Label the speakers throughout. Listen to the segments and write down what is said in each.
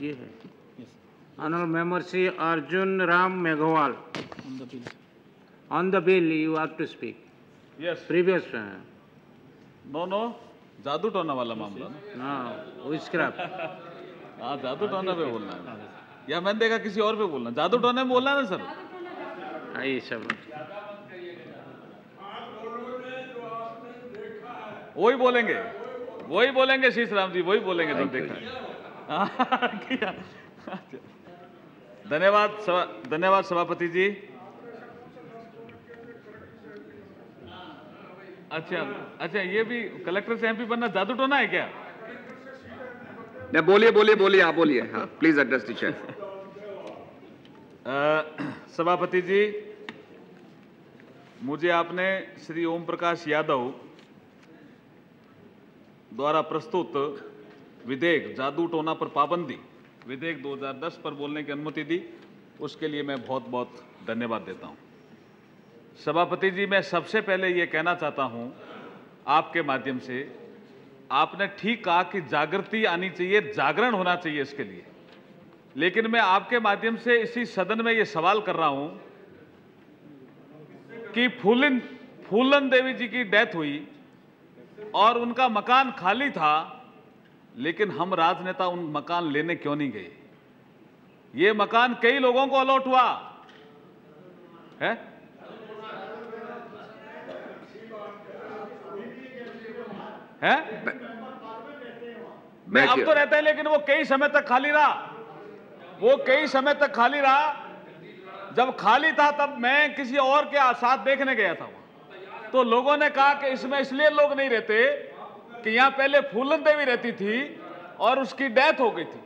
Speaker 1: ये है Honorable Member Sri Arjun Ram Meghwal. On the bill, you have to speak.
Speaker 2: Yes.
Speaker 1: Previous.
Speaker 2: No. जादू टोना वाला मामला ना।
Speaker 1: Witchcraft.
Speaker 2: हाँ, जादू टोना पे बोलना है। या मैंने देखा किसी और पे बोलना। जादू टोने में बोलना है ना सर।
Speaker 1: आइए सब।
Speaker 2: वही बोलेंगे शीश राम जी, वही बोलेंगे जो देखा है। धन्यवाद सभापति जी। अच्छा, ये भी कलेक्टर से एमपी बनना जादू टोना है क्या?
Speaker 3: नहीं, बोलिए, आप बोलिए। हाँ, प्लीज एड्रेस द चेयर।
Speaker 2: सभापति जी, मुझे आपने श्री ओम प्रकाश यादव द्वारा प्रस्तुत विधेयक जादू टोना पर पाबंदी विधेयक 2010 पर बोलने की अनुमति दी, उसके लिए मैं बहुत बहुत धन्यवाद देता हूं। सभापति जी, मैं सबसे पहले ये कहना चाहता हूं आपके माध्यम से, आपने ठीक कहा कि जागृति आनी चाहिए, जागरण होना चाहिए इसके लिए, लेकिन मैं आपके माध्यम से इसी सदन में ये सवाल कर रहा हूं कि फूलन देवी जी की डेथ हुई और उनका मकान खाली था, लेकिन हम राजनेता उन मकान लेने क्यों नहीं गए? ये मकान कई लोगों को अलॉट हुआ है। मैं अब तो रहता है, लेकिन वो कई समय तक खाली रहा। जब खाली था तब मैं किसी और के साथ देखने गया था वहां, तो लोगों ने कहा कि इसमें इसलिए लोग नहीं रहते कि यहां पहले फूलन देवी रहती थी और उसकी डेथ हो गई थी।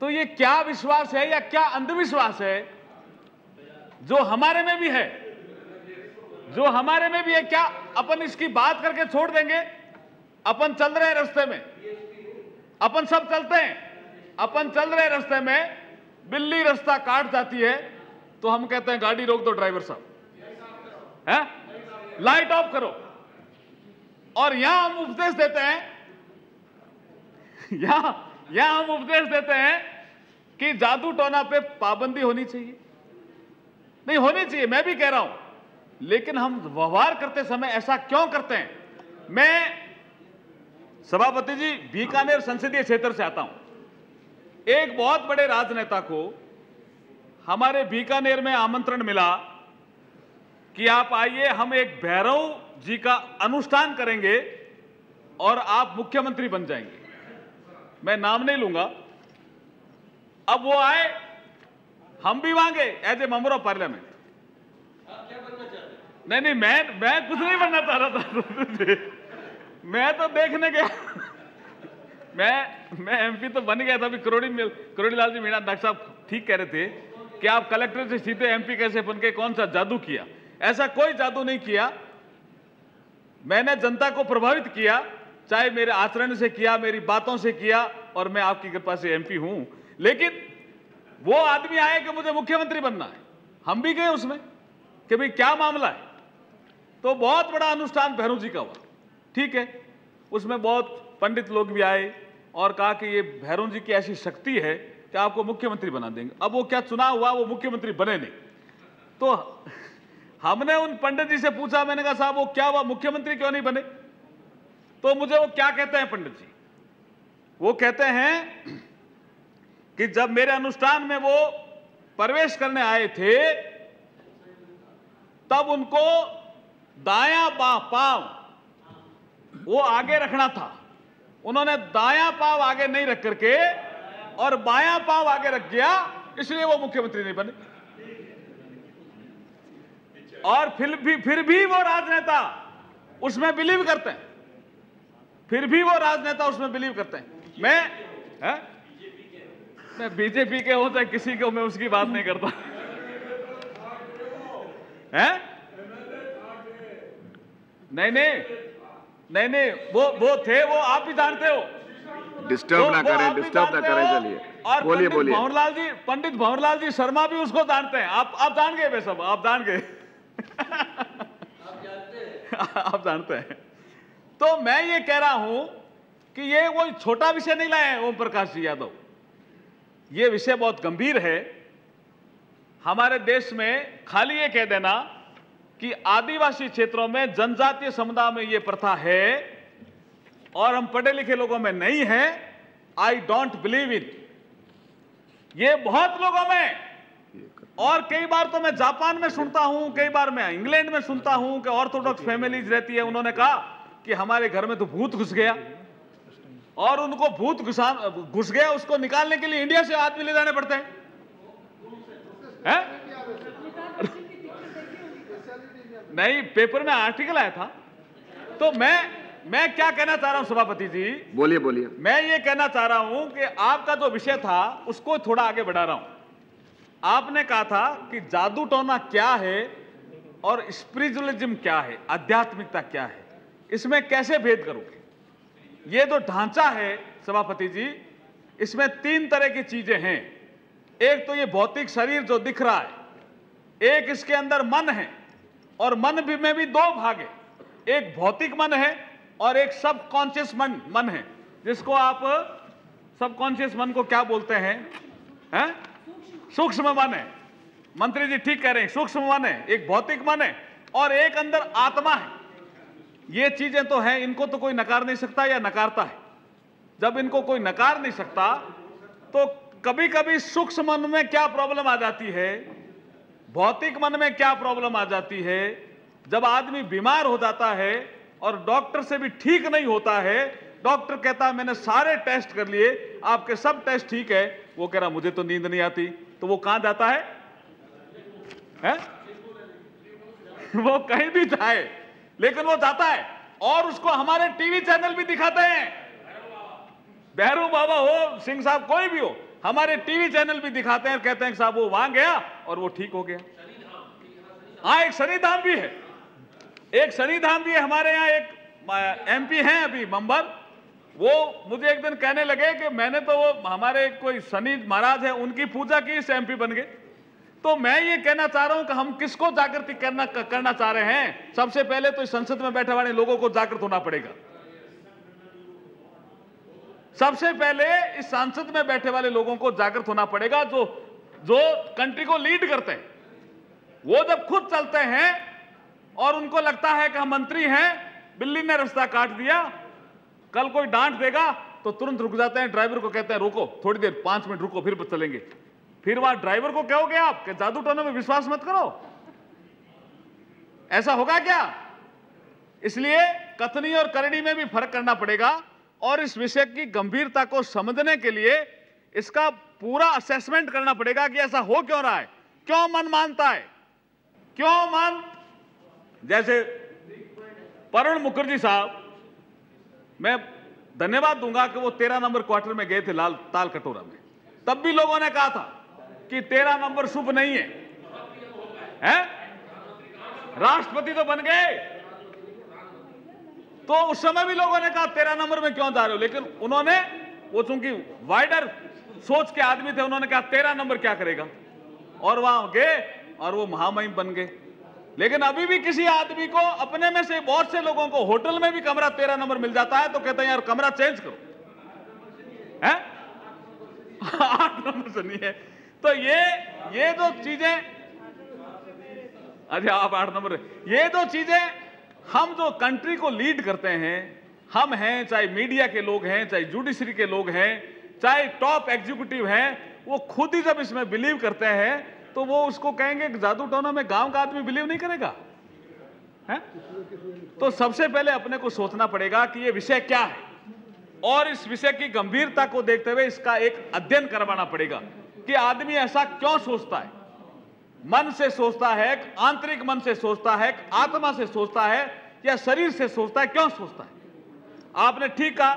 Speaker 2: तो ये क्या विश्वास है या क्या अंधविश्वास है जो हमारे में भी है? क्या अपन इसकी बात करके छोड़ देंगे? अपन चल रहे रास्ते में, अपन सब चलते हैं, अपन चल रहे रास्ते में बिल्ली रास्ता काट जाती है तो हम कहते हैं गाड़ी रोक दो ड्राइवर साहब, है लाइट ऑफ करो। और यहां हम उपदेश देते हैं कि जादू टोना पे पाबंदी होनी चाहिए। नहीं होनी चाहिए, मैं भी कह रहा हूं, लेकिन हम व्यवहार करते समय ऐसा क्यों करते हैं? मैं सभापति जी बीकानेर संसदीय क्षेत्र से आता हूं। एक बहुत बड़े राजनेता को हमारे बीकानेर में आमंत्रण मिला कि आप आइए, हम एक भैरव जी का अनुष्ठान करेंगे और आप मुख्यमंत्री बन जाएंगे। मैं नाम नहीं लूंगा। अब वो आए, हम भी मांगे as a member of parliament. नहीं, मैं कुछ नहीं बनना चाह रहा था। मैं तो देखने गया। मैं एमपी तो बन गया था। अभी करोड़ी लाल जी मीणा डॉक्टर साहब ठीक कह रहे थे कि आप कलेक्टर से सीधे एमपी कैसे बन के, कौन सा जादू किया? ऐसा कोई जादू नहीं किया। मैंने जनता को प्रभावित किया, चाहे मेरे आचरण से किया, मेरी बातों से किया, और मैं आपकी कृपा से एमपी हूं। लेकिन वो आदमी आए कि मुझे मुख्यमंत्री बनना है, हम भी गए उसमें कि भाई क्या मामला है। तो बहुत बड़ा अनुष्ठान भैरव जी का हुआ, ठीक है। उसमें बहुत पंडित लोग भी आए और कहा कि ये भैरव जी की ऐसी शक्ति है कि आपको मुख्यमंत्री बना देंगे। अब वो क्या चुनाव हुआ, वो मुख्यमंत्री बने नहीं। तो हमने उन पंडित जी से पूछा, मैंने कहा साहब वो क्या हुआ, मुख्यमंत्री क्यों नहीं बने? तो मुझे वो क्या कहते हैं पंडित जी, वो कहते हैं कि जब मेरे अनुष्ठान में वो प्रवेश करने आए थे तब उनको दायां पांव वो आगे रखना था। उन्होंने दायां पांव आगे नहीं रख करके और बायां पांव आगे रख दिया, इसलिए वो मुख्यमंत्री नहीं बने। और फिर भी वो राजनेता उसमें बिलीव करते हैं, मैं बीजेपी के हो चाहे किसी को, मैं उसकी बात नहीं करता है। नहीं, वो थे, वो आप भी जानते हो।
Speaker 3: डिस्टर्ब ना करें, चलिए।
Speaker 2: और बोलिए। पंडित भंवरलाल जी शर्मा भी उसको जानते हैं। आप जान गए, वे सब आप जान गए। आप जानते हैं। तो मैं ये कह रहा हूं कि ये कोई छोटा विषय नहीं लाए ओम प्रकाश जी यादव। ये विषय बहुत गंभीर है। हमारे देश में खाली ये कह देना कि आदिवासी क्षेत्रों में, जनजातीय समुदाय में ये प्रथा है और हम पढ़े लिखे लोगों में नहीं है, आई डोंट बिलीव इट। ये बहुत लोगों में, और कई बार तो मैं जापान में सुनता हूं, कई बार मैं इंग्लैंड में सुनता हूं कि ऑर्थोडॉक्स फैमिलीज रहती है, उन्होंने कहा कि हमारे घर में तो भूत घुस गया, और उनको भूत घुस गया, उसको निकालने के लिए इंडिया से आदमी ले जाने पड़ते हैं। नहीं, पेपर में आर्टिकल आया था। तो मैं क्या कहना चाह रहा हूं सभापति जी,
Speaker 3: बोलिए बोलिए।
Speaker 2: मैं ये कहना चाह रहा हूं कि आपका जो विषय था उसको थोड़ा आगे बढ़ा रहा हूं। आपने कहा था कि जादू टोना क्या है और स्पिरिचुअलिज्म क्या है, आध्यात्मिकता क्या है, इसमें कैसे भेद करोगे? ये जो ढांचा है सभापति जी, इसमें 3 तरह की चीजें हैं। एक तो ये भौतिक शरीर जो दिख रहा है, एक इसके अंदर मन है, और मन भी में भी 2 भाग है, एक भौतिक मन है और एक सबकॉन्शियस मन है, जिसको आप सबकॉन्शियस मन को क्या बोलते हैं? सूक्ष्म मन है। मंत्री जी ठीक कह रहे हैं, सूक्ष्म मन है, एक भौतिक मन है और एक अंदर आत्मा है। ये चीजें तो हैं, इनको तो कोई नकार नहीं सकता या नकारता है। जब इनको कोई नकार नहीं सकता, तो कभी कभी सूक्ष्म मन में क्या प्रॉब्लम आ जाती है, भौतिक मन में क्या प्रॉब्लम आ जाती है, जब आदमी बीमार हो जाता है और डॉक्टर से भी ठीक नहीं होता है, डॉक्टर कहता है मैंने सारे टेस्ट कर लिए, आपके सब टेस्ट ठीक है, वो कह रहा मुझे तो नींद नहीं आती, तो वो कहां जाता है? वो कहीं भी जाए, लेकिन वो जाता है, और उसको हमारे टीवी चैनल भी दिखाते हैं। भैरू बाबा हो, सिंह साहब, कोई भी हो, हमारे टीवी चैनल भी दिखाते हैं, कहते हैं साहब वो वहां गया और वो ठीक हो गया। हाँ, एक शनिधाम भी है, एक शनिधाम भी है हमारे यहाँ। एक एमपी हैं अभी मेंबर, वो मुझे एक दिन कहने लगे कि मैंने तो वो हमारे कोई शनि महाराज है उनकी पूजा की, इस एमपी बन गए। तो मैं ये कहना चाह रहा हूं कि हम किसको जागृति करना चाह रहे हैं? सबसे पहले तो इस संसद में बैठे वाले लोगों को जागृत होना पड़ेगा। सबसे पहले इस संसद में बैठे वाले लोगों को जागृत होना पड़ेगा, जो कंट्री को लीड करते हैं। वो जब खुद चलते हैं और उनको लगता है कि हम मंत्री हैं, बिल्ली ने रास्ता काट दिया, कल कोई डांट देगा तो तुरंत रुक जाते हैं, ड्राइवर को कहते हैं रोको थोड़ी देर, 5 मिनट रुको, फिर चलेंगे। फिर वहां ड्राइवर को कहोगे आप कि जादू टोने में विश्वास मत करो, ऐसा होगा क्या? इसलिए कथनी और करनी में भी फर्क करना पड़ेगा, और इस विषय की गंभीरता को समझने के लिए इसका पूरा असेसमेंट करना पड़ेगा कि ऐसा हो क्यों रहा है, क्यों मन मानता है, क्यों मन। जैसे वरुण मुखर्जी साहब, मैं धन्यवाद दूंगा कि वो 13 नंबर क्वार्टर में गए थे ताल कटोरा में, तब भी लोगों ने कहा था कि 13 नंबर शुभ नहीं है? राष्ट्रपति तो बन गए, तो उस समय भी लोगों ने कहा 13 नंबर में क्यों जा रहे हो, लेकिन उन्होंने, वो चूंकि वाइडर सोच के आदमी थे, उन्होंने कहा 13 नंबर क्या करेगा, और वहां गए और वो महामहिम बन गए। लेकिन अभी भी किसी आदमी को, अपने में से बहुत से लोगों को होटल में भी कमरा 13 नंबर मिल जाता है तो कहते हैं यार कमरा चेंज करो, हैं? 8 नंबर से नहीं है। तो ये जो चीजें, अच्छा आप 8 नंबर, ये जो चीजें, हम जो कंट्री को लीड करते हैं, हम हैं, चाहे मीडिया के लोग हैं, चाहे जुडिशरी के लोग हैं, चाहे टॉप एग्जीक्यूटिव हैं, वो खुद ही जब इसमें बिलीव करते हैं तो वो उसको कहेंगे कि जादू टोना में गांव का आदमी बिलीव नहीं करेगा, है? तो सबसे पहले अपने को सोचना पड़ेगा कि ये विषय क्या है, और इस विषय की गंभीरता को देखते हुए इसका एक अध्ययन करवाना पड़ेगा कि आदमी ऐसा क्यों सोचता है। मन से सोचता है, आंतरिक मन से सोचता है, आत्मा से सोचता है, या शरीर से सोचता है, क्यों सोचता है? आपने ठीक कहा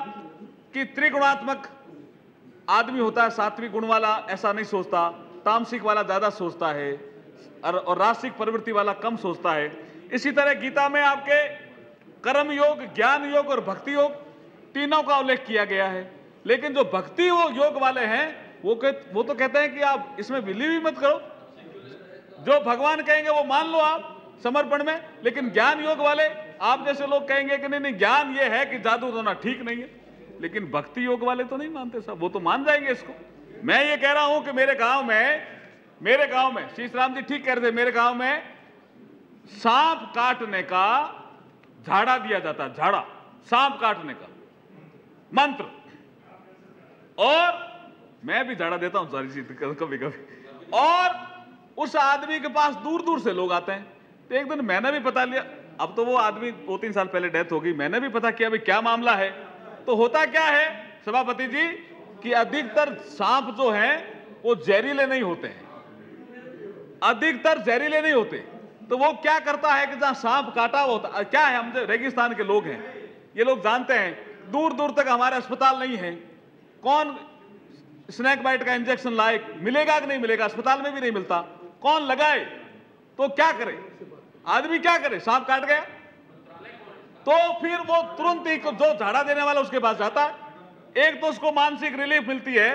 Speaker 2: कि त्रिगुणात्मक आदमी होता है, सात्विक गुण वाला ऐसा नहीं सोचता, तामसिक वाला ज्यादा सोचता है, और रासिक प्रवृत्ति वाला कम सोचता है। इसी तरह गीता में आपके कर्म योग, ज्ञान योग और भक्ति योग तीनों का उल्लेख किया गया है। लेकिन जो भक्ति योग वाले हैं वो तो कहते हैं कि आप इसमें बिलीव ही मत करो, जो भगवान कहेंगे वो मान लो आप समर्पण में। लेकिन ज्ञान योग वाले, आप जैसे लोग कहेंगे कि नहीं ज्ञान ये है कि जादू टोना ठीक नहीं है, लेकिन भक्ति योग वाले तो नहीं मानते साहब, वो तो मान जाएंगे इसको। मैं ये कह रहा हूं कि मेरे गांव में शीशराम जी ठीक कह रहे थे, मेरे गांव में सांप काटने का झाड़ा दिया जाता, झाड़ा सांप काटने का मंत्र, और मैं भी झाड़ा देता हूं सारी चीज कभी कभी, और उस आदमी के पास दूर दूर से लोग आते हैं। तो एक दिन मैंने भी पता लिया, अब तो वो आदमी 2-3 साल पहले डेथ हो गई, मैंने भी पता किया भाई क्या मामला है। तो होता क्या है सभापति जी कि अधिकतर सांप जो हैं वो जहरीले नहीं होते हैं, अधिकतर जहरीले नहीं होते। तो वो क्या करता है कि जहां सांप काटा हुआ होता, क्या है, हम जो रेगिस्तान के लोग हैं ये लोग जानते हैं, दूर दूर तक हमारे अस्पताल नहीं है, कौन स्नेक बाइट का इंजेक्शन लाए, मिलेगा कि नहीं मिलेगा, अस्पताल में भी नहीं मिलता, कौन लगाए, तो क्या करे आदमी, क्या करे, सांप काट गया तो फिर वो तुरंत ही जो झाड़ा देने वाला उसके पास जाता है। एक तो उसको मानसिक रिलीफ मिलती है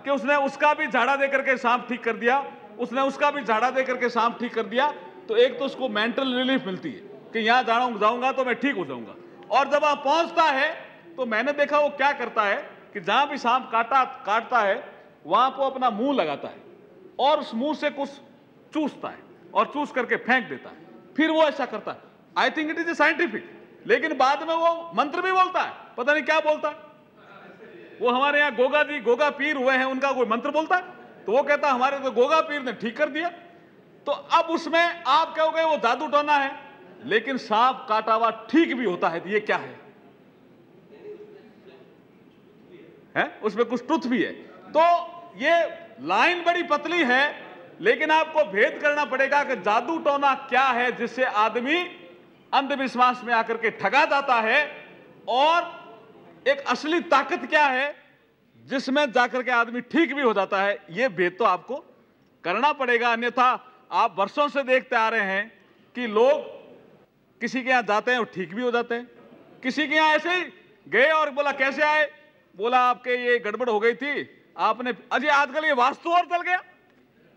Speaker 2: कि उसने उसका भी झाड़ा दे करके सांप ठीक कर दिया, उसने उसका भी झाड़ा दे करके सांप ठीक कर दिया, तो एक तो उसको मेंटल रिलीफ मिलती है कि यहां जाऊंगा तो मैं ठीक हो जाऊंगा। और जब वहां पहुंचता है तो मैंने देखा वो क्या करता है कि जहां भी सांप काटता है वहां पर अपना मुंह लगाता है और उस मुंह से कुछ चूसता है और चूस करके फेंक देता है, फिर वो ऐसा करता है। I think it is a scientific, लेकिन बाद में वो मंत्र भी बोलता है, पता नहीं क्या बोलता है। वो हमारे यहाँ गोगा पीर हुए हैं, उनका कोई मंत्र बोलता है, तो वो कहता है हमारे तो गोगा पीर ने ठीक कर दिया। तो अब उसमें आप कहोगे वो जादू टोना है, लेकिन सांप काटा हुआ ठीक भी होता है, तो ये क्या है? उसमें कुछ ट्रुथ भी है। तो ये लाइन बड़ी पतली है, लेकिन आपको भेद करना पड़ेगा कि जादू टोना क्या है जिससे आदमी अंधविश्वास में आकर के ठगा जाता है, और एक असली ताकत क्या है जिसमें जाकर के आदमी ठीक भी हो जाता है। यह भेद तो आपको करना पड़ेगा, अन्यथा आप वर्षों से देखते आ रहे हैं कि लोग किसी के यहां जाते हैं और ठीक भी हो जाते हैं, किसी के यहां ऐसे ही गए और बोला कैसे आए, बोला आपके ये गड़बड़ हो गई थी आपने, अजय आजकल ये वास्तु और चल गया,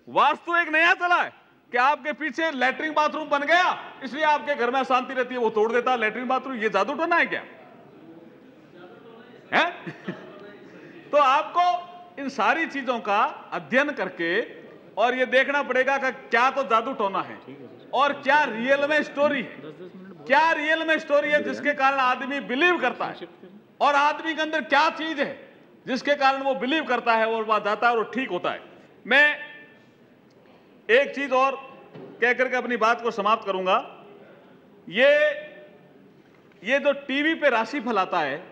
Speaker 2: वास्तु एक नया चला है कि आपके पीछे लैट्रिन बाथरूम बन गया इसलिए आपके घर में शांति रहती है, वो तोड़ देता लैट्रिन बाथरूम। ये जादू टोना है क्या है? तो आपको इन सारी चीजों का अध्ययन करके और ये देखना पड़ेगा कि क्या तो जादू टोना है और क्या रियल में स्टोरी है, क्या रियल में स्टोरी है जिसके कारण आदमी बिलीव करता है, और आदमी के अंदर क्या चीज है जिसके कारण वो बिलीव करता है और वह जाता है और ठीक होता है। मैं एक चीज और कहकर के अपनी बात को समाप्त करूंगा। ये जो टीवी पे राशिफल आता है,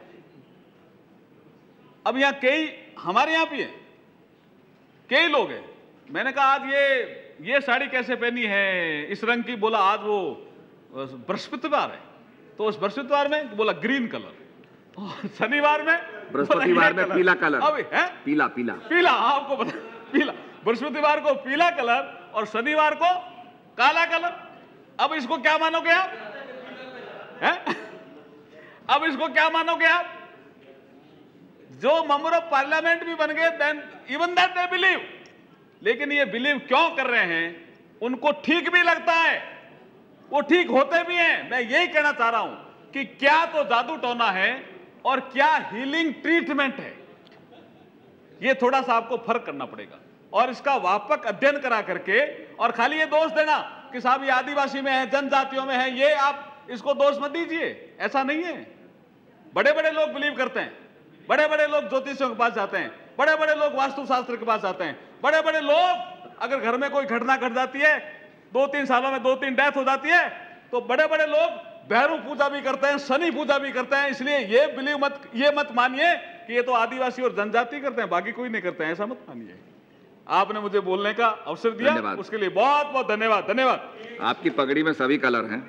Speaker 2: अब यहां कई हमारे यहां भी है, कई लोग हैं, मैंने कहा आज ये साड़ी कैसे पहनी है इस रंग की, बोला आज वो बृहस्पतिवार है तो उस बृहस्पतिवार में बोला ग्रीन कलर, और शनिवार में
Speaker 3: बृहस्पतिवार में पीला कलर,
Speaker 2: अब है पीला आपको पता, पीला बृहस्पतिवार को पीला कलर और शनिवार को काला कलर। अब इसको क्या मानोगे आप? अब इसको क्या मानोगे आप? जो मेंबर ऑफ पार्लियामेंट भी बन गए, then even that they believe, लेकिन ये बिलीव क्यों कर रहे हैं? उनको ठीक भी लगता है, वो ठीक होते भी हैं। मैं यही कहना चाह रहा हूं कि क्या तो जादू टोना है और क्या हीलिंग ट्रीटमेंट है, ये थोड़ा सा आपको फर्क करना पड़ेगा और इसका व्यापक अध्ययन करा करके, और खाली ये दोष देना कि साहब ये आदिवासी में है, जनजातियों में है, ये आप इसको दोष मत दीजिए, ऐसा नहीं है। बड़े बड़े लोग बिलीव करते हैं, बड़े बड़े लोग ज्योतिषियों के पास जाते हैं, बड़े बड़े लोग वास्तुशास्त्र के पास जाते हैं, बड़े बड़े लोग अगर घर में कोई घटना घट जाती है, 2-3 सालों में 2-3 डेथ हो जाती है, तो बड़े बड़े लोग भैरव पूजा भी करते हैं, शनि पूजा भी करते हैं। इसलिए ये मत मानिए कि ये तो आदिवासी और जनजाति करते हैं, बाकी कोई नहीं करते हैं, ऐसा मत मानिए। आपने मुझे बोलने का अवसर दिया, उसके लिए बहुत बहुत धन्यवाद।
Speaker 3: आपकी पगड़ी में सभी कलर हैं।